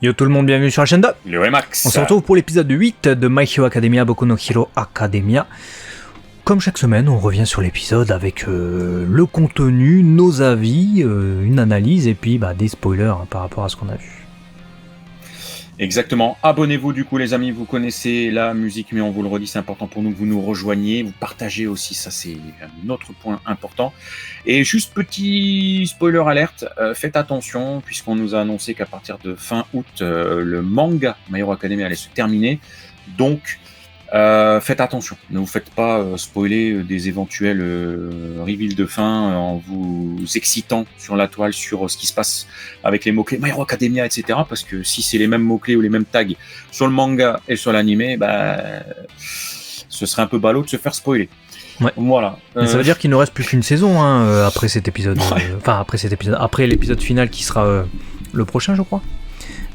Yo tout le monde, bienvenue sur la chaîne de le Max. On se retrouve pour l'épisode 8 de My Hero Academia, Boku no Hero Academia. Comme chaque semaine, on revient sur l'épisode avec le contenu, nos avis, une analyse et puis des spoilers par rapport à ce qu'on a vu. Exactement. Abonnez-vous du coup les amis, vous connaissez la musique, mais on vous le redit, c'est important pour nous que vous nous rejoigniez, vous partagez aussi, ça c'est un autre point important. Et juste petit spoiler alerte, faites attention puisqu'on nous a annoncé qu'à partir de fin août, le manga My Hero Academia allait se terminer. Donc faites attention, ne vous faites pas spoiler des éventuels reveals de fin en vous excitant sur la toile sur ce qui se passe avec les mots-clés My Hero Academia, etc. Parce que si c'est les mêmes mots-clés ou les mêmes tags sur le manga et sur l'anime, ce serait un peu ballot de se faire spoiler. Ouais. Voilà. Et ça veut dire qu'il ne reste plus qu'une saison après cet épisode. Après l'épisode final qui sera le prochain, je crois.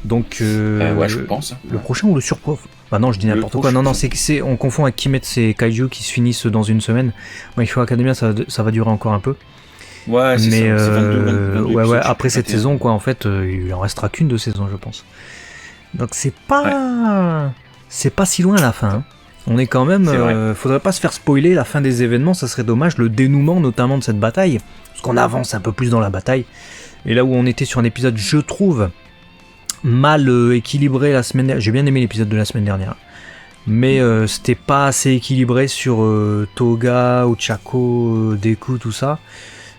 Donc, je pense. Le prochain ou le surprof. Non, je dis n'importe quoi. Non, on confond avec Kimetsu et Kaiju qui se finissent dans une semaine. My Hero Academia, ça va durer encore un peu. Ouais, c'est mais ça. C'est 22 après cette saison, quoi, en fait, il en restera qu'une de saison, je pense. Donc c'est pas si loin à la fin. Hein. On est quand même. Faudrait pas se faire spoiler la fin des événements, ça serait dommage. Le dénouement, notamment de cette bataille, parce qu'on avance un peu plus dans la bataille. Et là où on était sur un épisode, je trouve, mal équilibré la semaine dernière. J'ai bien aimé l'épisode de la semaine dernière, mais c'était pas assez équilibré sur Toga, Ochako, Deku, tout ça.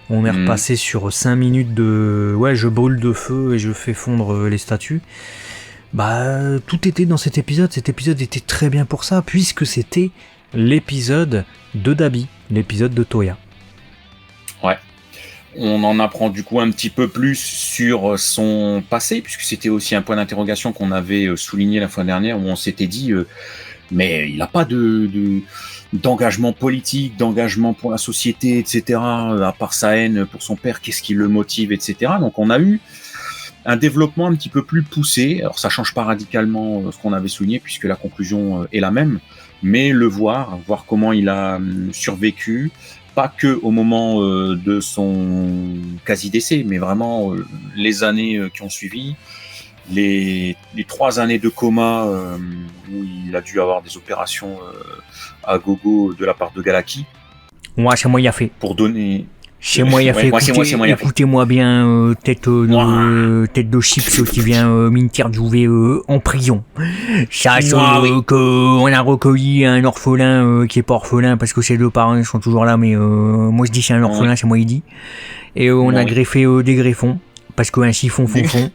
On est repassé sur 5 minutes de je brûle de feu et je fais fondre les statues. Tout était dans cet épisode était très bien pour ça, puisque c'était l'épisode de Dabi, l'épisode de Toya. Ouais. On en apprend du coup un petit peu plus sur son passé, puisque c'était aussi un point d'interrogation qu'on avait souligné la fois dernière, où on s'était dit mais il n'a pas d'engagement politique, d'engagement pour la société, etc., à part sa haine pour son père, qu'est-ce qui le motive, etc. Donc on a eu un développement un petit peu plus poussé. Alors ça change pas radicalement ce qu'on avait souligné, puisque la conclusion est la même, mais voir comment il a survécu, pas que au moment de son quasi-décès, mais vraiment les années qui ont suivi, les 3 années de coma où il a dû avoir des opérations à gogo de la part de Galaki. Ouais, c'est moi, il a fait. Pour donner... C'est moi, il a fait. Écoutez-moi bien, tête de chips qui vient Minter Jouvet en prison. On a recueilli un orphelin qui est pas orphelin parce que ses deux parents sont toujours là, mais moi je dis c'est un orphelin, c'est moi il dit. Et on a greffé des greffons parce qu'un siphon fond.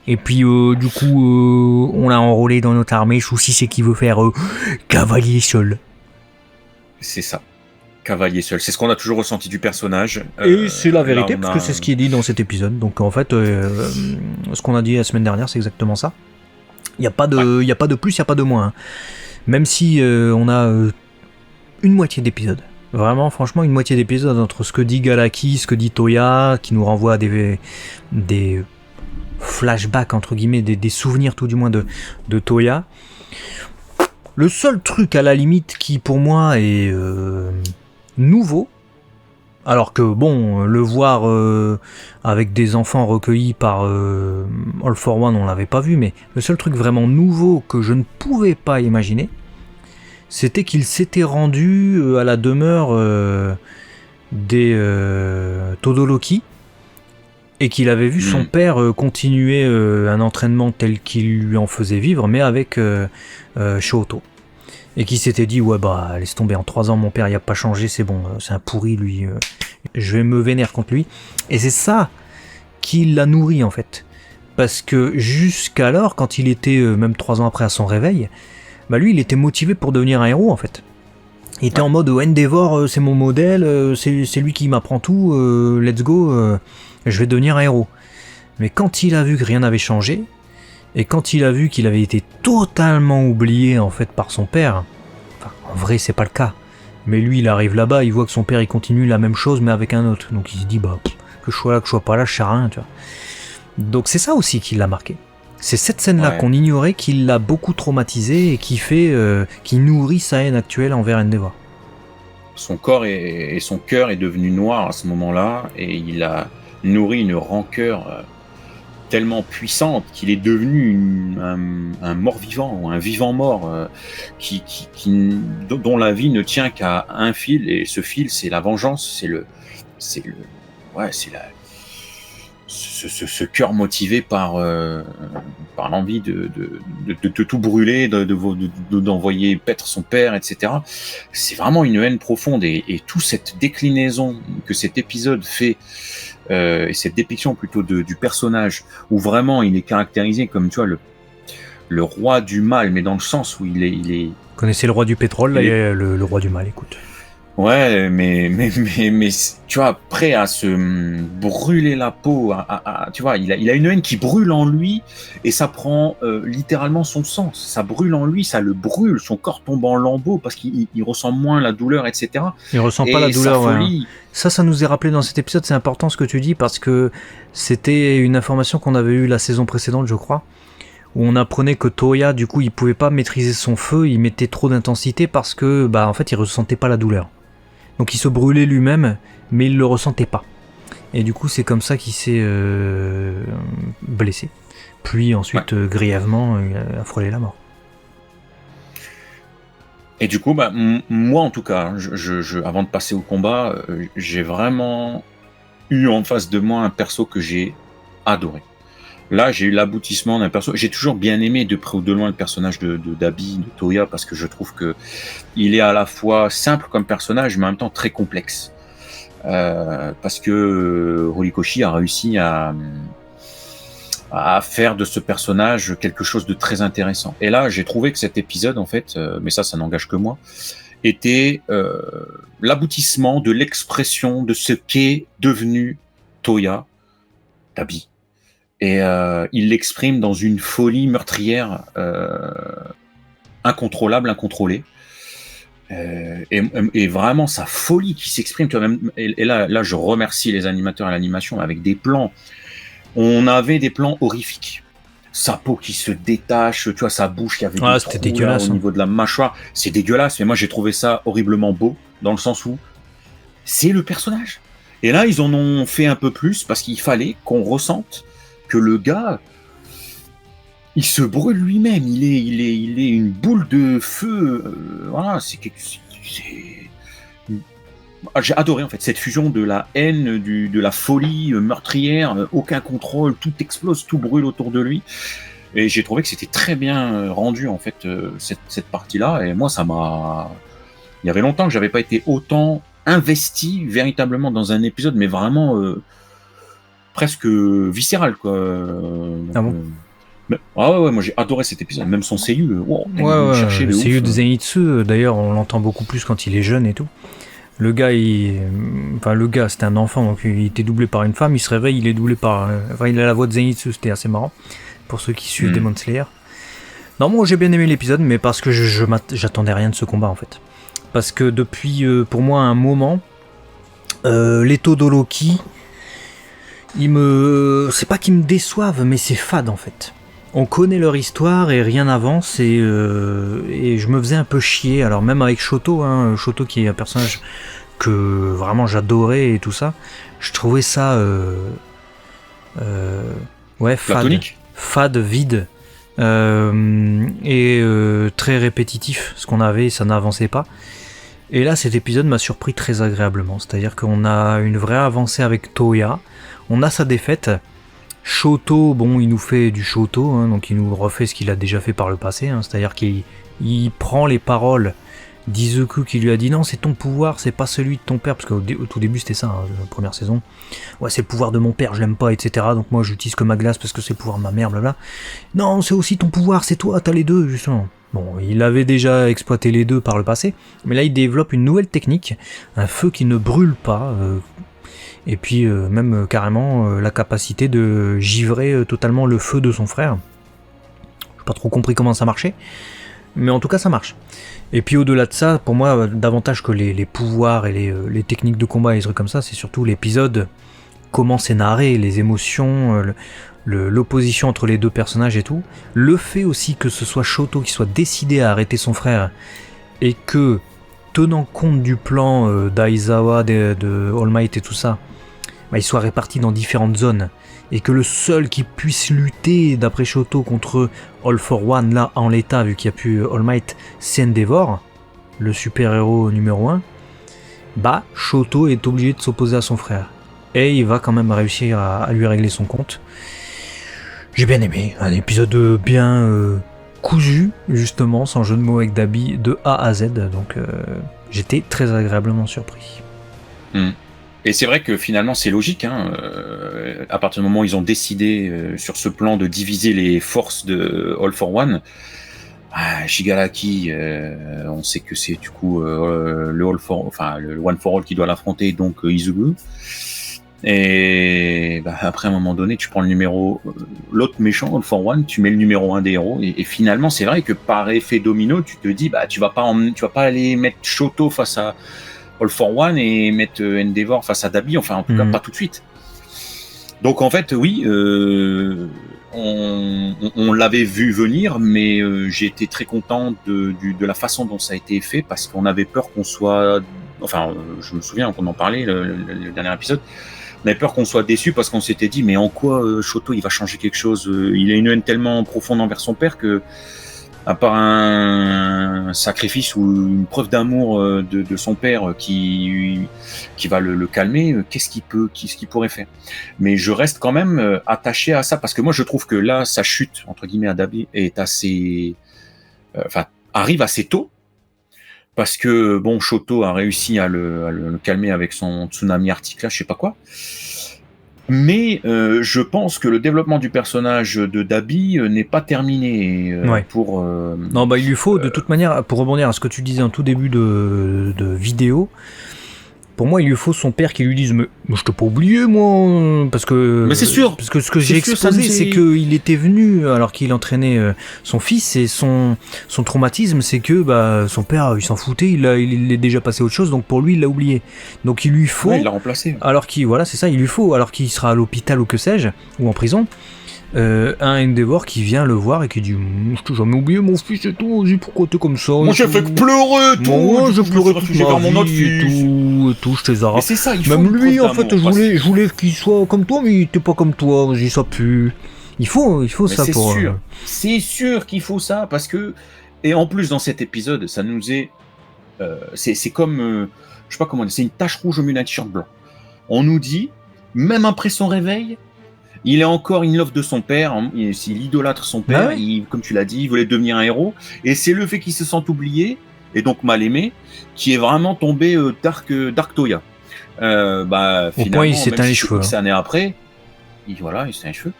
Et puis du coup on l'a enrôlé dans notre armée. Souci c'est qu'il veut faire cavalier seul. C'est ça. Cavalier seul, c'est ce qu'on a toujours ressenti du personnage. Et c'est la vérité, parce que c'est ce qui est dit dans cet épisode. Donc en fait, ce qu'on a dit la semaine dernière, c'est exactement ça. Il n'y a pas de plus, il n'y a pas de moins. Hein. Même si on a une moitié d'épisode. Vraiment, franchement, une moitié d'épisode entre ce que dit Galaki, ce que dit Toya, qui nous renvoie à des flashbacks, entre guillemets, des souvenirs tout du moins de Toya. Le seul truc à la limite qui pour moi est nouveau, alors que le voir avec des enfants recueillis par All for One, on l'avait pas vu, mais le seul truc vraiment nouveau que je ne pouvais pas imaginer, c'était qu'il s'était rendu à la demeure des Todoroki et qu'il avait vu son père continuer un entraînement tel qu'il lui en faisait vivre, mais avec Shoto. Et qui s'était dit laisse tomber, en 3 ans mon père il a pas changé, c'est bon, c'est un pourri lui, je vais me vénérer contre lui. Et c'est ça qui l'a nourri en fait, parce que jusqu'alors, quand il était même 3 ans après à son réveil, lui il était motivé pour devenir un héros en fait. Il était en mode Endeavor, c'est mon modèle, c'est lui qui m'apprend tout, let's go, je vais devenir un héros. Mais quand il a vu que rien n'avait changé, et quand il a vu qu'il avait été totalement oublié en fait par son père, en vrai c'est pas le cas, mais lui il arrive là-bas, il voit que son père il continue la même chose mais avec un autre, donc il se dit que je sois là, que je sois pas là, je sais rien, tu vois. Donc c'est ça aussi qui l'a marqué. C'est cette scène-là qu'on ignorait, qui l'a beaucoup traumatisé et qui nourrit sa haine actuelle envers Endeavor. Son corps et son cœur est devenu noir à ce moment-là, et il a nourri une rancœur tellement puissante qu'il est devenu un mort-vivant ou un vivant-mort dont la vie ne tient qu'à un fil, et ce fil, c'est la vengeance, c'est ce cœur motivé par l'envie de tout brûler, d'envoyer paître son père, etc. C'est vraiment une haine profonde, et toute cette déclinaison que cet épisode fait, et cette dépiction plutôt du personnage, où vraiment il est caractérisé comme, tu vois, le roi du mal, mais dans le sens où il est... Vous connaissez le roi du pétrole, là, il y a le roi du mal, écoute. Ouais, mais tu vois, prêt à se brûler la peau, tu vois, il a une haine qui brûle en lui, et ça prend littéralement son sens. Ça brûle en lui, ça le brûle, son corps tombe en lambeaux parce qu'il ressent moins la douleur, etc. Il ressent pas la douleur, ouais. Ça nous est rappelé dans cet épisode, c'est important ce que tu dis, parce que c'était une information qu'on avait eue la saison précédente, je crois, où on apprenait que Toya, du coup, il pouvait pas maîtriser son feu, il mettait trop d'intensité parce que, en fait, il ressentait pas la douleur. Donc il se brûlait lui-même, mais il le ressentait pas. Et du coup, c'est comme ça qu'il s'est blessé. Puis ensuite, grièvement, il a frôlé la mort. Et du coup, moi en tout cas, avant de passer au combat, j'ai vraiment eu en face de moi un perso que j'ai adoré. Là, j'ai eu l'aboutissement d'un perso. J'ai toujours bien aimé de près ou de loin le personnage d'Abby, de Toya, parce que je trouve que il est à la fois simple comme personnage, mais en même temps très complexe. Parce que Horikoshi a réussi à faire de ce personnage quelque chose de très intéressant. Et là, j'ai trouvé que cet épisode, en fait, mais ça n'engage que moi, était l'aboutissement de l'expression de ce qu'est devenu Toya d'Abby. Et il l'exprime dans une folie meurtrière incontrôlable, incontrôlée. Et vraiment sa folie qui s'exprime. Tu vois, même, et là, je remercie les animateurs et l'animation avec des plans. On avait des plans horrifiques. Sa peau qui se détache, tu vois, sa bouche qui avait des trous dégueulasse, au niveau de la mâchoire. C'est dégueulasse, mais moi j'ai trouvé ça horriblement beau, dans le sens où c'est le personnage. Et là, ils en ont fait un peu plus parce qu'il fallait qu'on ressente que le gars, il se brûle lui-même, il est une boule de feu. Voilà, j'ai adoré en fait cette fusion de la haine, de la folie meurtrière, aucun contrôle, tout explose, tout brûle autour de lui. Et j'ai trouvé que c'était très bien rendu en fait cette partie-là. Et moi, il y avait longtemps que j'avais pas été autant investi véritablement dans un épisode, mais vraiment presque viscéral, quoi. Bon ouais, moi j'ai adoré cet épisode, même son seiyuu. Le seiyuu de Zenitsu, d'ailleurs, on l'entend beaucoup plus quand il est jeune et tout. Le gars, c'était un enfant, donc il était doublé par une femme. Il se réveille, il est doublé par. Il a la voix de Zenitsu, c'était assez marrant pour ceux qui suivent Demon Slayer. Non, moi j'ai bien aimé l'épisode, mais parce que j'attendais rien de ce combat en fait. Parce que depuis, pour moi, un moment, les Todoroki, c'est pas qu'ils me déçoivent, mais c'est fade en fait. On connaît leur histoire et rien n'avance, et je me faisais un peu chier. Alors même avec Shoto, Shoto qui est un personnage que vraiment j'adorais et tout ça, je trouvais ça fade, vide, et très répétitif. Ce qu'on avait, ça n'avançait pas. Et là, cet épisode m'a surpris très agréablement. C'est-à-dire qu'on a une vraie avancée avec Toya. On a sa défaite. Shoto, il nous fait du Shoto, donc il nous refait ce qu'il a déjà fait par le passé, c'est-à-dire qu'il prend les paroles d'Izuku qui lui a dit non, c'est ton pouvoir, c'est pas celui de ton père, parce qu'au tout début c'était ça, la première saison. Ouais, c'est le pouvoir de mon père, je l'aime pas, etc. Donc moi j'utilise que ma glace parce que c'est le pouvoir de ma mère, blabla. Non, c'est aussi ton pouvoir, c'est toi, t'as les deux, justement. Bon, il avait déjà exploité les deux par le passé, mais là il développe une nouvelle technique, un feu qui ne brûle pas. Et puis même carrément la capacité de givrer totalement le feu de son frère. J'ai pas trop compris comment ça marchait, mais en tout cas ça marche. Et puis au-delà de ça, pour moi, davantage que les pouvoirs et les techniques de combat et les trucs comme ça, c'est surtout l'épisode, comment c'est narré, les émotions, l'opposition entre les deux personnages et tout. Le fait aussi que ce soit Shoto qui soit décidé à arrêter son frère, et que, tenant compte du plan d'Aizawa, de All Might et tout ça, il soit réparti dans différentes zones, et que le seul qui puisse lutter, d'après Shoto, contre All for One, là, en l'état, vu qu'il n'y a plus All Might, c'est Endeavor, le super-héros numéro 1, bah, Shoto est obligé de s'opposer à son frère. Et il va quand même réussir à lui régler son compte. J'ai bien aimé, un épisode bien cousu, justement, sans jeu de mots avec Dabi, de A à Z, donc j'étais très agréablement surpris. Et c'est vrai que finalement c'est logique, à partir du moment où ils ont décidé sur ce plan de diviser les forces de All for One, Shigaraki, on sait que c'est du coup le One for All qui doit l'affronter, donc Izuku. Et après à un moment donné, tu prends l'autre méchant, All for One, tu mets le numéro 1 des héros, et finalement c'est vrai que par effet domino, tu te dis tu vas pas aller mettre Shoto face à All for One et mettre Endeavor face à Dabi, enfin en tout cas pas tout de suite. Donc en fait oui, on l'avait vu venir, mais j'ai été très content de la façon dont ça a été fait, parce qu'on avait peur qu'on soit, je me souviens qu'on en parlait le dernier épisode, on avait peur qu'on soit déçu parce qu'on s'était dit mais en quoi Shoto il va changer quelque chose, il a une haine tellement profonde envers son père que, à part un sacrifice ou une preuve d'amour de son père qui va le calmer, qu'est-ce qu'il pourrait faire? Mais je reste quand même attaché à ça, parce que moi je trouve que là sa chute entre guillemets à Dabi est assez, arrive assez tôt, parce que bon, Shoto a réussi à le calmer avec son tsunami arctique là, je sais pas quoi. Mais je pense que le développement du personnage de Dabi n'est pas terminé pour... Non, il lui faut, de toute manière, pour rebondir à ce que tu disais en tout début de vidéo, pour moi, il lui faut son père qui lui dise mais je t'ai pas oublié, moi, parce que... Mais c'est sûr. Parce que ce que j'ai exposé, c'est qu'il était venu, alors qu'il entraînait son fils, et son traumatisme, c'est que son père, il s'en foutait, il est déjà passé à autre chose, donc pour lui, il l'a oublié. Donc il lui faut... Ouais, il l'a remplacé. Alors voilà, c'est ça, il lui faut, alors qu'il sera à l'hôpital ou que sais-je, ou en prison, un Endeavor qui vient le voir et qui dit je t'ai jamais oublié mon fils et tout, vas-y, pourquoi t'es comme ça? Moi j'ai fait que pleurer tout, moi j'ai pleuré toute ma vie et tout, je t'ai zarré. C'est ça, il faut même lui en fait, je voulais qu'il soit comme toi, mais il était pas comme toi, vas-y, ça pue. Il faut ça pour... sûr. C'est sûr qu'il faut ça, parce que, et en plus dans cet épisode, ça nous est... c'est comme, je sais pas comment dire, c'est une tache rouge au milieu d'un t-shirt blanc. On nous dit, même après son réveil, il est encore in love de son père, il idolâtre son père, comme tu l'as dit, il voulait devenir un héros, et c'est le fait qu'il se sente oublié, et donc mal aimé, qui est vraiment tombé Dark Toya. Finalement, au point il s'éteint les cheveux. X années après, il s'éteint les cheveux.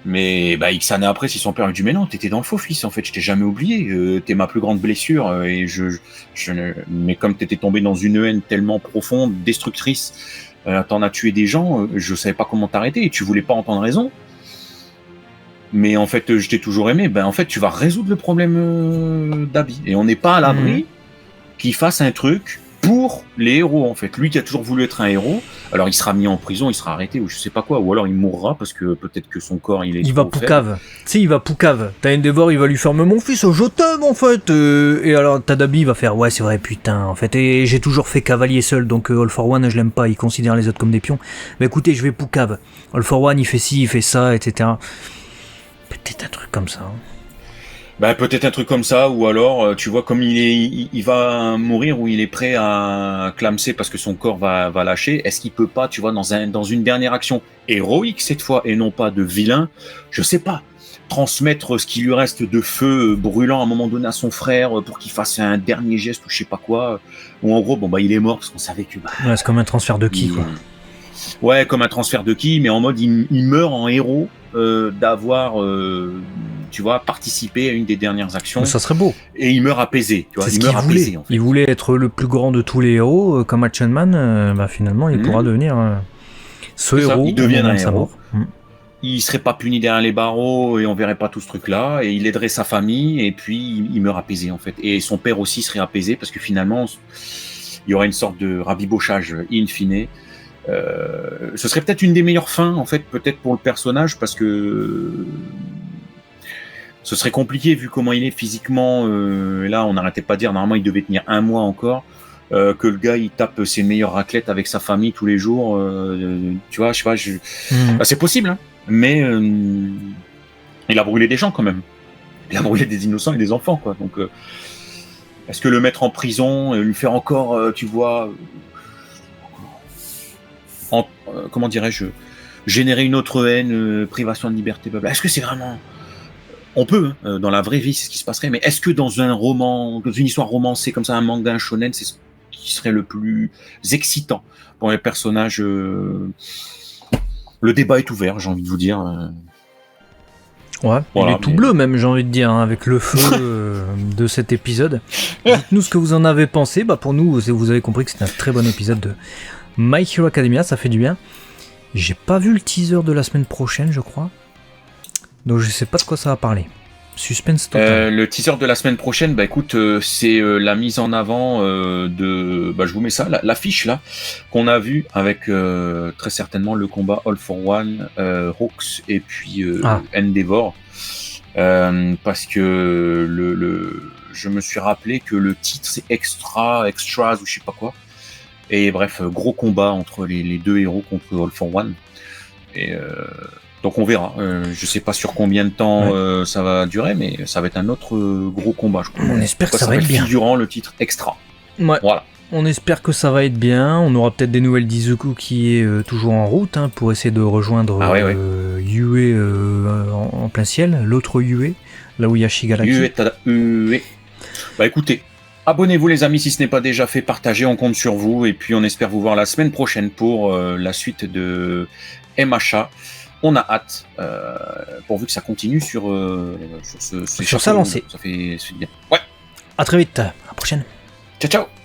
Mais X années après, si son père lui dit mais non, t'étais dans le faux, fils, en fait, je t'ai jamais oublié, t'es ma plus grande blessure, et mais comme t'étais tombé dans une haine tellement profonde, destructrice, t'en as tué des gens, je savais pas comment t'arrêter, et tu voulais pas entendre raison. Mais en fait, je t'ai toujours aimé. En fait, tu vas résoudre le problème d'Abby. Et on n'est pas à l'abri qu'il fasse un truc pour les héros, en fait. Lui qui a toujours voulu être un héros, alors il sera mis en prison, il sera arrêté, ou je sais pas quoi, ou alors il mourra parce que peut-être que son corps il va poucave. Tu sais, il va poucave. T'as Endeavor, il va lui faire mais mon fils, je t'aime en fait. Et alors Tadabi va faire ouais, c'est vrai, putain, en fait. Et j'ai toujours fait cavalier seul, donc All for One, je l'aime pas, il considère les autres comme des pions. Mais écoutez, je vais poucave. All for One, il fait ci, il fait ça, etc. Peut-être un truc comme ça. Peut-être un truc comme ça, ou alors, tu vois, comme il va mourir, ou il est prêt à clamser parce que son corps va lâcher, est-ce qu'il peut pas, tu vois, dans une dernière action héroïque cette fois, et non pas de vilain, je sais pas, transmettre ce qui lui reste de feu brûlant à un moment donné à son frère pour qu'il fasse un dernier geste ou je sais pas quoi, ou en gros, il est mort parce qu'on savait que... Ouais, c'est comme un transfert de ki, quoi. Ouais, comme un transfert de ki, mais en mode il meurt en héros d'avoir, tu vois, participé à une des dernières actions. Mais ça serait beau. Et il meurt apaisé, tu vois. Il meurt apaisé, en fait. Il voulait être le plus grand de tous les héros, comme Action Man. Finalement, il pourra devenir ce héros. Il devient un héros. Il serait pas puni derrière les barreaux et on verrait pas tout ce truc-là. Et il aiderait sa famille et puis il meurt apaisé, en fait. Et son père aussi serait apaisé parce que finalement, il y aurait une sorte de rabibochage in fine. Ce serait peut-être une des meilleures fins, en fait, peut-être pour le personnage, parce que ce serait compliqué vu comment il est physiquement. Là, on n'arrêtait pas de dire, normalement, il devait tenir 1 mois encore, que le gars, il tape ses meilleures raclettes avec sa famille tous les jours. Tu vois, je sais pas, c'est possible, hein. mais il a brûlé des gens quand même. Il a brûlé des innocents et des enfants, quoi. Donc, est-ce que le mettre en prison, lui faire encore, tu vois, comment dirais-je, générer une autre haine, privation de liberté, blablabla. Est-ce que c'est vraiment... On peut, dans la vraie vie, c'est ce qui se passerait, mais est-ce que dans un roman, dans une histoire romancée comme ça, un manga, un shonen, c'est ce qui serait le plus excitant pour les personnages? Le débat est ouvert, j'ai envie de vous dire. Ouais, voilà, il est tout bleu même, j'ai envie de dire, hein, avec le feu de cet épisode. Dites-nous ce que vous en avez pensé. Bah pour nous, vous avez compris que c'était un très bon épisode de My Hero Academia, ça fait du bien. J'ai pas vu le teaser de la semaine prochaine, je crois. Donc je sais pas de quoi ça va parler. Suspense total. Le teaser de la semaine prochaine, bah écoute, c'est la mise en avant de... Bah je vous mets ça, l'affiche là, qu'on a vue avec très certainement le combat All for One, Hawks et puis Endeavor. Parce que je me suis rappelé que le titre c'est Extras ou je sais pas quoi. Et bref, gros combat entre les deux héros contre All for One. Et... donc on verra, je sais pas sur combien de temps ça va durer, mais ça va être un autre gros combat, je crois. On espère que ça va être bien. Figurant le titre Extra. Ouais. Voilà. On espère que ça va être bien. On aura peut-être des nouvelles d'Izuku qui est toujours en route pour essayer de rejoindre Yue en plein ciel, l'autre Yue, là où il y a Shigaraki. Yue. Bah écoutez, abonnez-vous les amis si ce n'est pas déjà fait, partagez, on compte sur vous, et puis on espère vous voir la semaine prochaine pour la suite de MHA. On a hâte, pourvu que ça continue sur sa lancée. Ça fait bien. Ouais. À très vite. À la prochaine. Ciao, ciao.